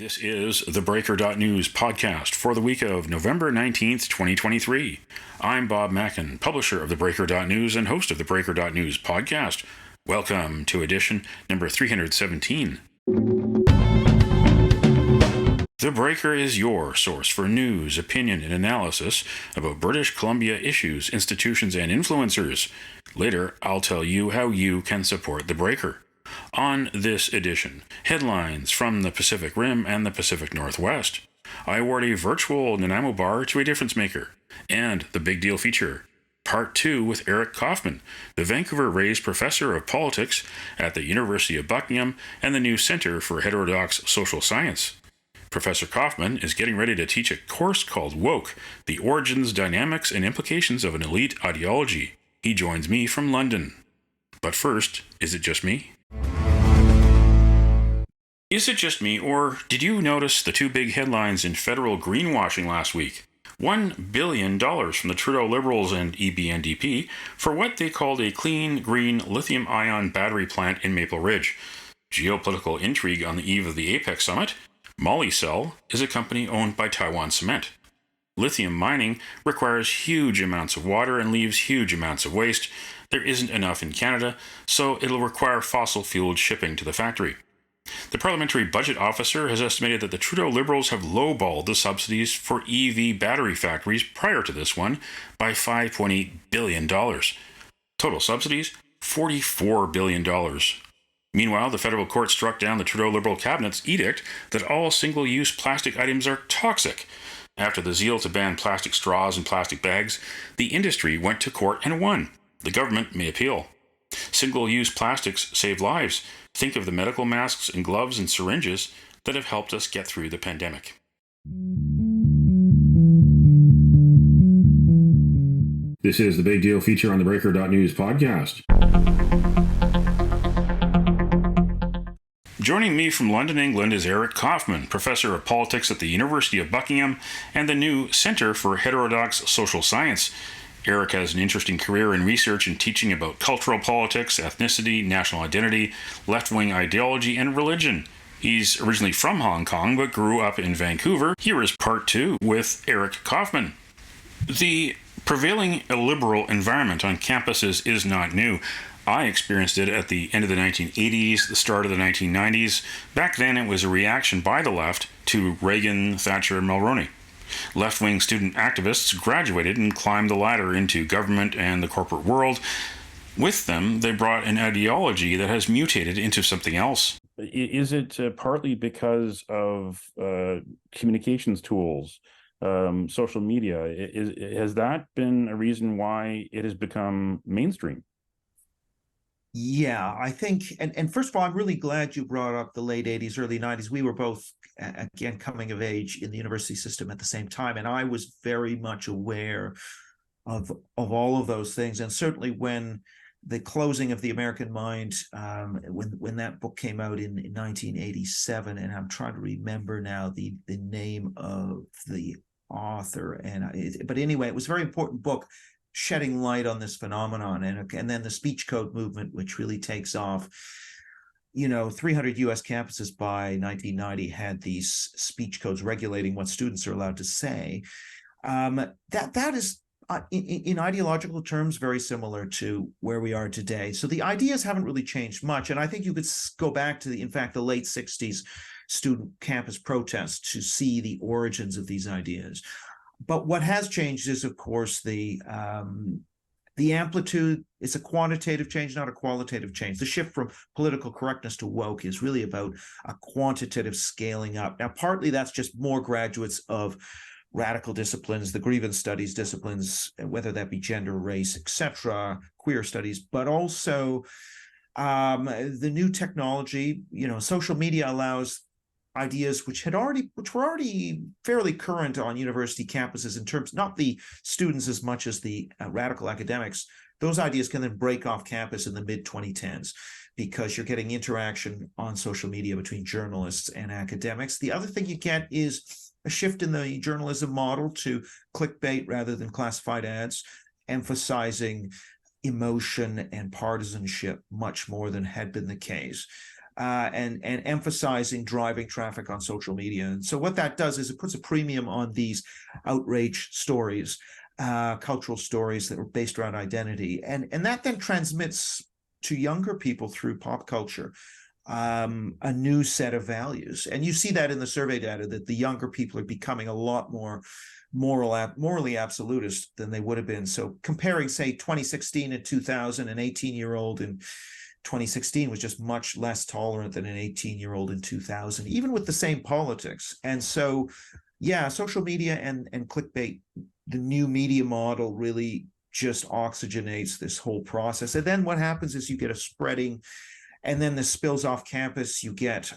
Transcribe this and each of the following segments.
This is theBreaker.news podcast for the week of November 19th, 2023. I'm Bob Mackin, publisher of theBreaker.news and host of the Breaker.news podcast. Welcome to edition number 317. The Breaker is your source for news, opinion, and analysis about British Columbia issues, institutions, and influencers. Later, I'll tell you how you can support The Breaker. On this edition, headlines from the Pacific Rim and the Pacific Northwest. I award a virtual Nanaimo bar to a difference maker. And the Big Deal feature, Part 2 with Eric Kaufmann, the Vancouver-raised professor of politics at the University of Buckingham and the new Centre for Heterodox Social Science. Professor Kaufmann is getting ready to teach a course called Woke, the Origins, Dynamics, and Implications of an Elite Ideology. He joins me from London. But first, is it just me? Is it just me, or did you notice the two big headlines in federal greenwashing last week? $1 billion from the Trudeau Liberals and EBNDP for what they called a clean, green, lithium-ion battery plant in Maple Ridge. Geopolitical intrigue on the eve of the APEC summit. Molicel is a company owned by Taiwan Cement. Lithium mining requires huge amounts of water and leaves huge amounts of waste. There isn't enough in Canada, so it'll require fossil-fueled shipping to the factory. The Parliamentary Budget Officer has estimated that the Trudeau Liberals have lowballed the subsidies for EV battery factories prior to this one by $5.8 billion. Total subsidies, $44 billion. Meanwhile, the federal court struck down the Trudeau Liberal cabinet's edict that all single-use plastic items are toxic. After the zeal to ban plastic straws and plastic bags, the industry went to court and won. The government may appeal. Single-use plastics save lives. Think of the medical masks and gloves and syringes that have helped us get through the pandemic. This is the Big Deal feature on the Breaker.news podcast. Joining me from London, England is Eric Kaufmann, professor of politics at the University of Buckingham and the new Centre for Heterodox Social Science. Eric has an interesting career in research and teaching about cultural politics, ethnicity, national identity, left-wing ideology, and religion. He's originally from Hong Kong, but grew up in Vancouver. Here is part 2 with Eric Kaufmann. The prevailing illiberal environment on campuses is not new. I experienced it at the end of the 1980s, the start of the 1990s. Back then, it was a reaction by the left to Reagan, Thatcher, and Mulroney. Left-wing student activists graduated and climbed the ladder into government and the corporate world. With them, they brought an ideology that has mutated into something else. Is it partly because of communications tools, social media? Has that been a reason why it has become mainstream? Yeah, I think, and first of all, I'm really glad you brought up the late 80s, early 90s. We were both, again, coming of age in the university system at the same time, and I was very much aware of all of those things. And certainly when the closing of The American Mind, when that book came out in 1987, and I'm trying to remember now the name of the author, but anyway, it was a very important book, shedding light on this phenomenon, and then the speech code movement, which really takes off. 300 US campuses by 1990 had these speech codes regulating what students are allowed to say. That is, in ideological terms, very similar to where we are today. So the ideas haven't really changed much, and I think you could go back to the late 60s student campus protests to see the origins of these ideas. But what has changed is, of course, the amplitude. It's a quantitative change, not a qualitative change. The shift from political correctness to woke is really about a quantitative scaling up. Now, partly that's just more graduates of radical disciplines, the grievance studies disciplines, whether that be gender, race, etc., queer studies, but also the new technology. Social media allows ideas which were already fairly current on university campuses in terms, not the students as much as the radical academics. Those ideas can then break off campus in the mid-2010s because you're getting interaction on social media between journalists and academics. The other thing you get is a shift in the journalism model to clickbait rather than classified ads, emphasizing emotion and partisanship much more than had been the case. and emphasizing driving traffic on social media. And so what that does is it puts a premium on these outrage stories, cultural stories that are based around identity, and that then transmits to younger people through pop culture a new set of values. And you see that in the survey data, that the younger people are becoming a lot more morally absolutist than they would have been. So comparing, say, 2016 and 2000, an 18-year-old in 2016 was just much less tolerant than an 18-year-old in 2000, even with the same politics. And so, yeah, social media and clickbait, the new media model, really just oxygenates this whole process. And then what happens is you get a spreading, and then this spills off campus. You get,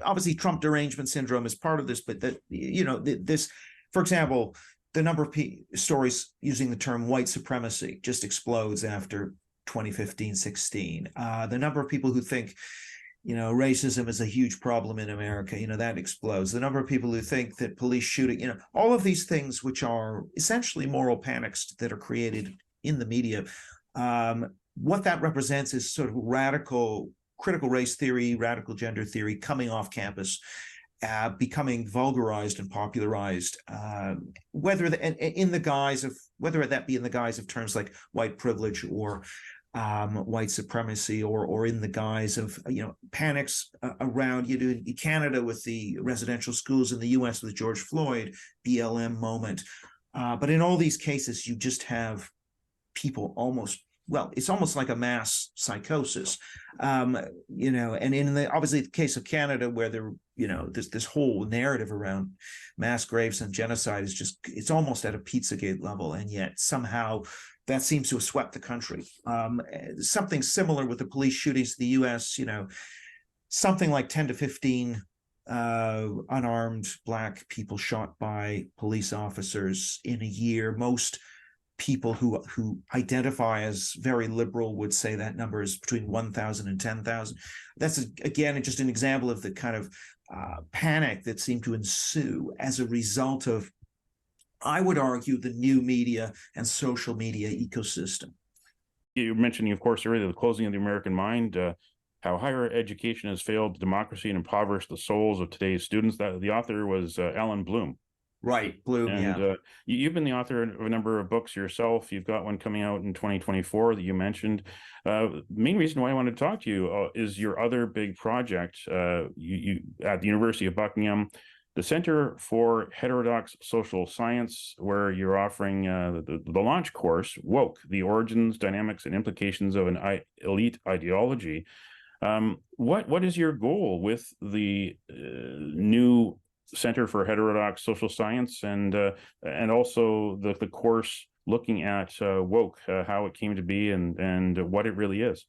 obviously Trump derangement syndrome is part of this, but this, for example, the number of stories using the term white supremacy just explodes after 2015-16. The number of people who think, racism is a huge problem in America, that explodes. The number of people who think that police shooting, all of these things, which are essentially moral panics that are created in the media, what that represents is sort of radical critical race theory, radical gender theory coming off campus, becoming vulgarized and popularized, whether that be in the guise of terms like white privilege or white supremacy, or in the guise of panics around in Canada with the residential schools, in the U.S. with George Floyd, BLM moment. But in all these cases, you just have people it's almost like a mass psychosis, and in obviously the case of Canada, where this whole narrative around mass graves and genocide is it's almost at a Pizzagate level, and yet somehow that seems to have swept the country. Something similar with the police shootings in the U.S., something like 10 to 15 unarmed Black people shot by police officers in a year. Most people who identify as very liberal would say that number is between 1,000 and 10,000. That's, again, just an example of the kind of panic that seemed to ensue as a result of, I would argue, the new media and social media ecosystem. You were mentioning, of course, earlier, the closing of the American mind, how higher education has failed democracy and impoverished the souls of today's students. The author was Alan Bloom. Right, Bloom, and, yeah. You've been the author of a number of books yourself. You've got one coming out in 2024 that you mentioned. Main reason why I wanted to talk to you is your other big project. You at the University of Buckingham, the Center for Heterodox Social Science, where you're offering the launch course, Woke: The Origins, Dynamics, and Implications of an Elite Ideology. What is your goal with the new Center for Heterodox Social Science, and also the course looking at woke, how it came to be, and what it really is?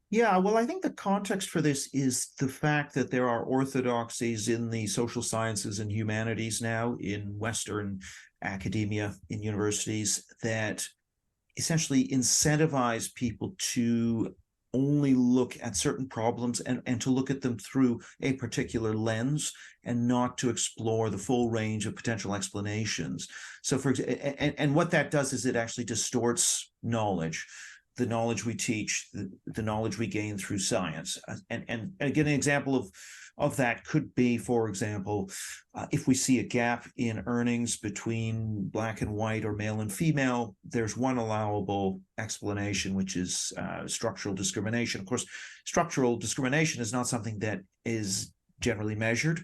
Yeah, well, I think the context for this is the fact that there are orthodoxies in the social sciences and humanities now in Western academia, in universities, that essentially incentivize people to only look at certain problems and to look at them through a particular lens, and not to explore the full range of potential explanations. So and what that does is it actually distorts knowledge, the knowledge we teach, the knowledge we gain through science. And again, an example of that could be, for example, if we see a gap in earnings between Black and white or male and female, there's one allowable explanation, which is structural discrimination. Of course, structural discrimination is not something that is generally measured.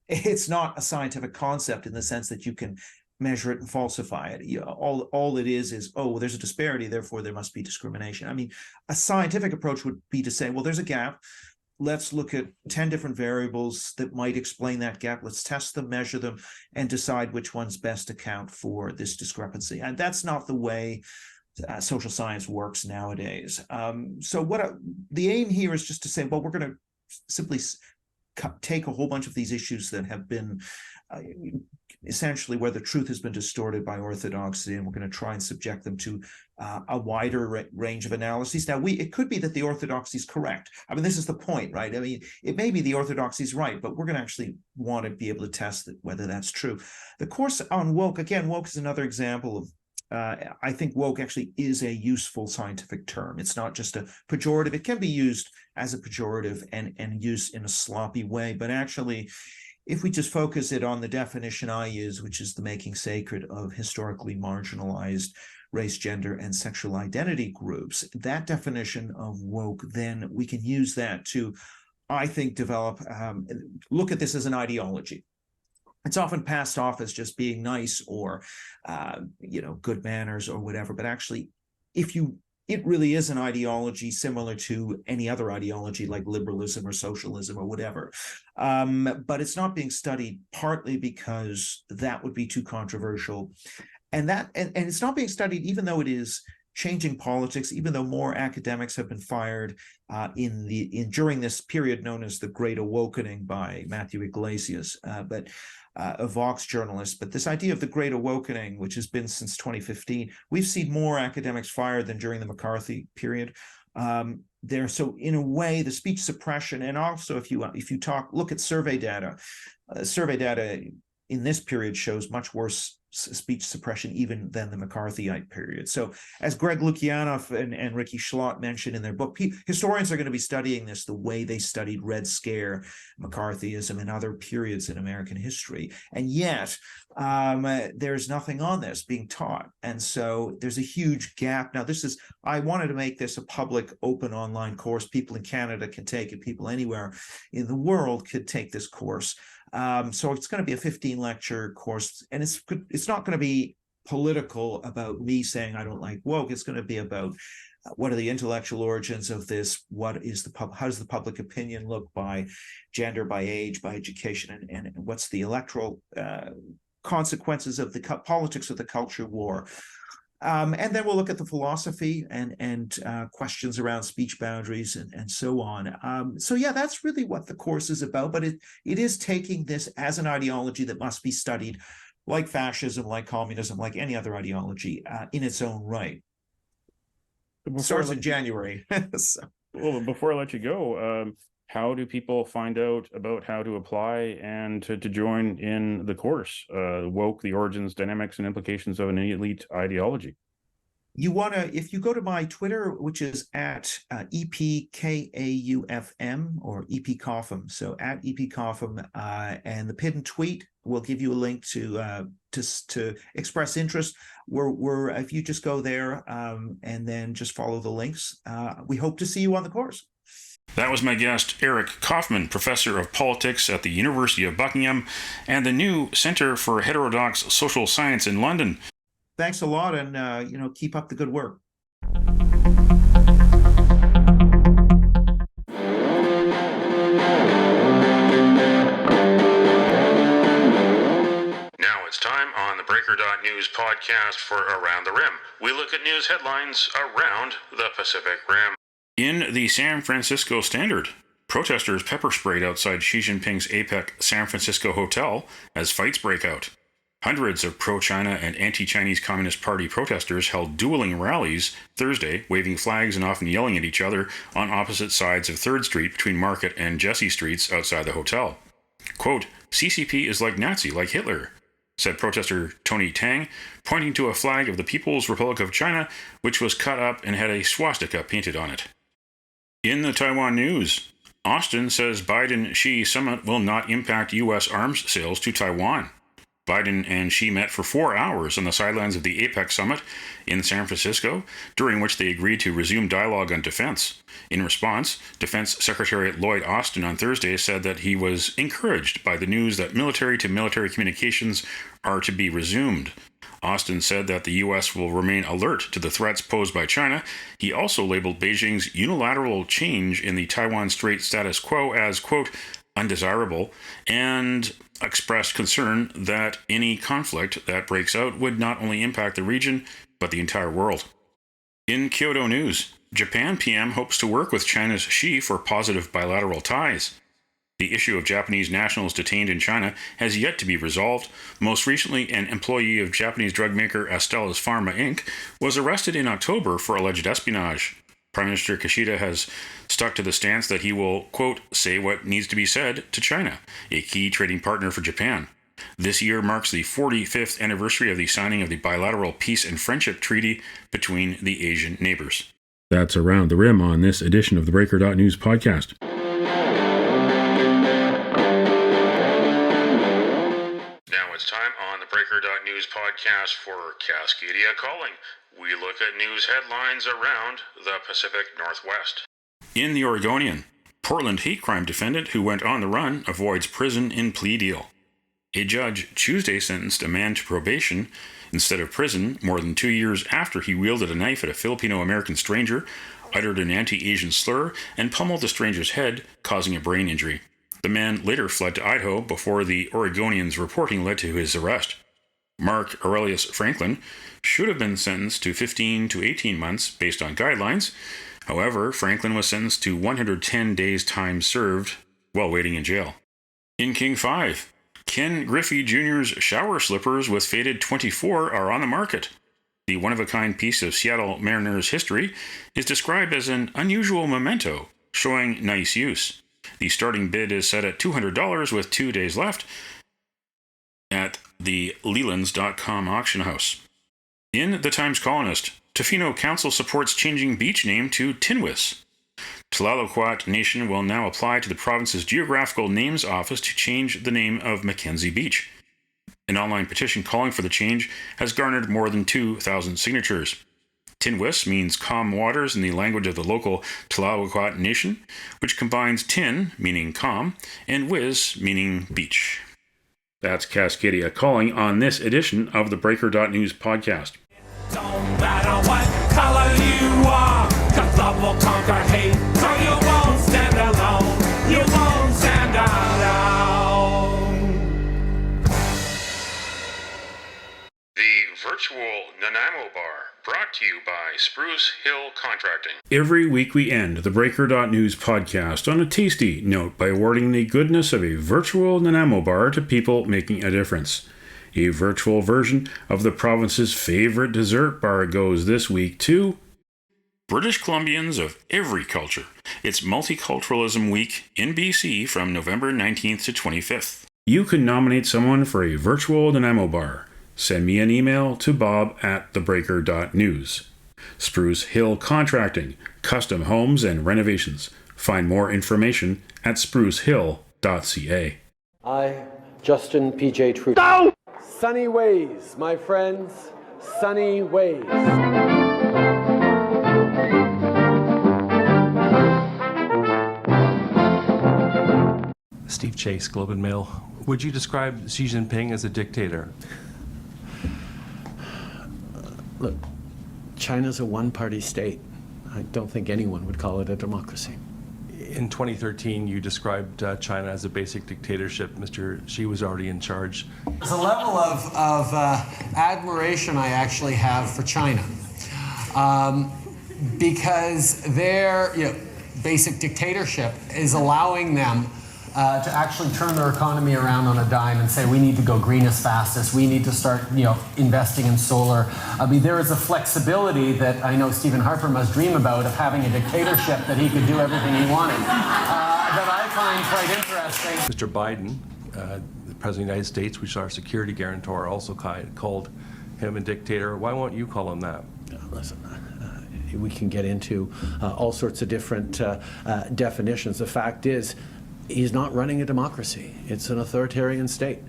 It's not a scientific concept in the sense that you can measure it and falsify it. All it is, oh, there's a disparity, therefore there must be discrimination. I mean, a scientific approach would be to say, well, there's a gap. Let's look at 10 different variables that might explain that gap. Let's test them, measure them, and decide which ones best account for this discrepancy. And that's not the way social science works nowadays. So the aim here is just to say, well, we're going to simply take a whole bunch of these issues that have been essentially where the truth has been distorted by orthodoxy, and we're going to try and subject them to a wider range of analyses. Now, it could be that the orthodoxy is correct. I mean, this is the point, right? I mean, it may be the orthodoxy is right, but we're going to actually want to be able to test whether that's true. The course on woke, again, woke is another example I think woke actually is a useful scientific term. It's not just a pejorative. It can be used as a pejorative and used in a sloppy way, but actually, if we just focus it on the definition I use, which is the making sacred of historically marginalized race, gender, and sexual identity groups, that definition of woke, then we can use that to, I think, develop, look at this as an ideology. It's often passed off as just being nice or, good manners or whatever. But actually, it really is an ideology similar to any other ideology like liberalism or socialism or whatever. But it's not being studied partly because that would be too controversial. And it's not being studied, even though it is changing politics, even though more academics have been fired during this period known as the Great Awakening by Matthew Iglesias, a Vox journalist. But this idea of the Great Awakening, which has been since 2015, we've seen more academics fired than during the McCarthy period. So in a way, the speech suppression, and also if you look at survey data in this period shows much worse speech suppression even than the McCarthyite period. So as Greg Lukianoff and Ricky Schlott mentioned in their book, historians are going to be studying this the way they studied Red Scare, McCarthyism, and other periods in American history. And yet there's nothing on this being taught. And so there's a huge gap. Now, I wanted to make this a public, open online course. People in Canada can take it. People anywhere in the world could take this course. So it's going to be a 15-lecture course, and it's not going to be political about me saying I don't like woke. It's going to be about what are the intellectual origins of this? How does the public opinion look by gender, by age, by education, and what's the electoral consequences of the politics of the culture war? And then we'll look at the philosophy and questions around speech boundaries and so on. So yeah, that's really what the course is about. But it is taking this as an ideology that must be studied, like fascism, like communism, like any other ideology, in its own right. Starts in January. So. Well, before I let you go, how do people find out about how to apply and to join in the course? Woke, the origins, dynamics, and implications of an elite ideology. If you go to my Twitter, which is at EPKAUFM or EP Kaufmann, so at EP Kaufmann, and the pinned tweet will give you a link to express interest. If you just go there and then just follow the links, we hope to see you on the course. That was my guest, Eric Kaufmann, professor of politics at the University of Buckingham and the new Centre for Heterodox Social Science in London. Thanks a lot, and keep up the good work. Now it's time on the theBreaker.news podcast for Around the Rim. We look at news headlines around the Pacific Rim. In the San Francisco Standard, protesters pepper sprayed outside Xi Jinping's APEC San Francisco hotel as fights break out. Hundreds of pro-China and anti-Chinese Communist Party protesters held dueling rallies Thursday, waving flags and often yelling at each other on opposite sides of 3rd Street between Market and Jesse Streets outside the hotel. Quote, "CCP is like Nazi, like Hitler," said protester Tony Tang, pointing to a flag of the People's Republic of China, which was cut up and had a swastika painted on it. In the Taiwan news, Austin says Biden-Xi summit will not impact U.S. arms sales to Taiwan. Biden and Xi met for 4 hours on the sidelines of the APEC summit in San Francisco, during which they agreed to resume dialogue on defense. In response, Defense Secretary Lloyd Austin on Thursday said that he was encouraged by the news that military-to-military communications are to be resumed. Austin said that the U.S. will remain alert to the threats posed by China. He also labeled Beijing's unilateral change in the Taiwan Strait status quo as, quote, undesirable, and expressed concern that any conflict that breaks out would not only impact the region, but the entire world. In Kyoto news, Japan PM hopes to work with China's Xi for positive bilateral ties. The issue of Japanese nationals detained in China has yet to be resolved. Most recently, an employee of Japanese drug maker Astellas Pharma Inc. was arrested in October for alleged espionage. Prime Minister Kishida has stuck to the stance that he will, quote, say what needs to be said to China, a key trading partner for Japan. This year marks the 45th anniversary of the signing of the bilateral peace and friendship treaty between the Asian neighbors. That's Around the Rim on this edition of the Breaker.news podcast. Now it's time on the Breaker.news podcast for Cascadia Calling. We look at news headlines around the Pacific Northwest. In the Oregonian, Portland hate crime defendant who went on the run avoids prison in plea deal. A judge Tuesday sentenced a man to probation instead of prison more than 2 years after he wielded a knife at a Filipino-American stranger, uttered an anti-Asian slur, and pummeled the stranger's head, causing a brain injury. The man later fled to Idaho before the Oregonian's reporting led to his arrest. Mark Aurelius Franklin should have been sentenced to 15 to 18 months based on guidelines. However, Franklin was sentenced to 110 days time served while waiting in jail. In King 5, Ken Griffey Jr.'s shower slippers with faded 24 are on the market. The one-of-a-kind piece of Seattle Mariners history is described as an unusual memento, showing nice use. The starting bid is set at $200 with 2 days left at the Lelands.com auction house. In the Times Colonist, Tofino Council supports changing beach name to Tinwis. Tlalopquat Nation will now apply to the province's Geographical Names Office to change the name of Mackenzie Beach. An online petition calling for the change has garnered more than 2,000 signatures. Tinwis means calm waters in the language of the local Tlalopquat Nation, which combines tin, meaning calm, and whiz, meaning beach. That's Cascadia Calling on this edition of the Breaker.news podcast. Don't matter what color you are, 'cause love will conquer hate, so you won't stand alone, you won't stand alone. The virtual Nanaimo Bar, brought to you by Spruce Hill Contracting. Every week we end the Breaker.news podcast on a tasty note by awarding the goodness of a virtual Nanaimo Bar to people making a difference. A virtual version of the province's favorite dessert bar goes this week to British Columbians of every culture. It's Multiculturalism Week in BC from November 19th to 25th. You can nominate someone for a virtual Nanaimo Bar. Send me an email to bob@theBreaker.news. Spruce Hill Contracting, custom homes and renovations. Find more information at sprucehill.ca. I, Justin P.J. Trudeau. No! Sunny ways, my friends, sunny ways. Steve Chase, Globe and Mail. Would you describe Xi Jinping as a dictator? Look, China's a one-party state. I don't think anyone would call it a democracy. In 2013, you described China as a basic dictatorship. Mr. Xi was already in charge. There's a level of admiration I actually have for China because their basic dictatorship is allowing them to actually turn their economy around on a dime and say we need to go green as fast as we need to start investing in solar. I mean, there is a flexibility that I know Stephen Harper must dream about of having a dictatorship that he could do everything he wanted that I find quite interesting. Mr. Biden, the President of the United States, which is our security guarantor, also called him a dictator. Why won't you call him that? Listen, we can get into all sorts of different definitions. The fact is, he's not running a democracy. It's an authoritarian state.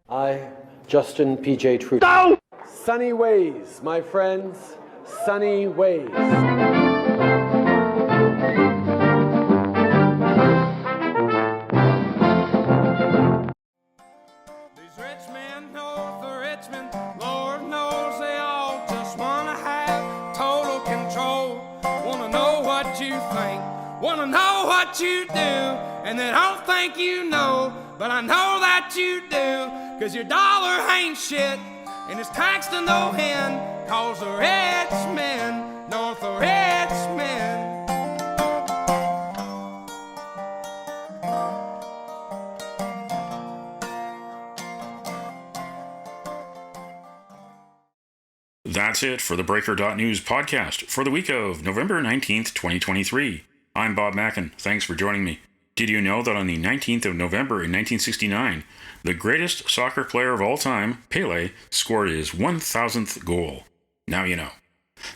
I, Justin P.J. Trudeau. No! Sunny ways, my friends, sunny ways. These rich men north of Richmond, Lord knows they all just want to have total control. Want to know what you think, want to know what you do. And they don't think you know, but I know that you do. 'Cause your dollar ain't shit, and it's taxed to no end. 'Cause the rich men, north of Richmond. That's it for the Breaker.news podcast for the week of November 19th, 2023. I'm Bob Mackin. Thanks for joining me. Did you know that on the 19th of November in 1969, the greatest soccer player of all time, Pelé, scored his 1,000th goal? Now you know.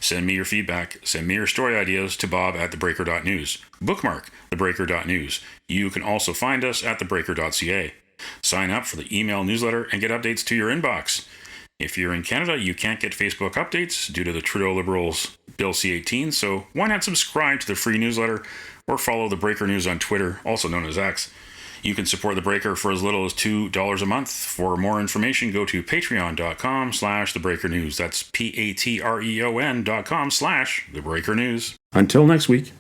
Send me your feedback. Send me your story ideas to bob@theBreaker.news. Bookmark theBreaker.news. You can also find us at theBreaker.ca. Sign up for the email newsletter and get updates to your inbox. If you're in Canada, you can't get Facebook updates due to the Trudeau Liberals' Bill C-18, so why not subscribe to the free newsletter or follow The Breaker News on Twitter, also known as X. You can support The Breaker for as little as $2 a month. For more information, go to patreon.com/TheBreakerNews. That's patreon.com/TheBreakerNews. Until next week.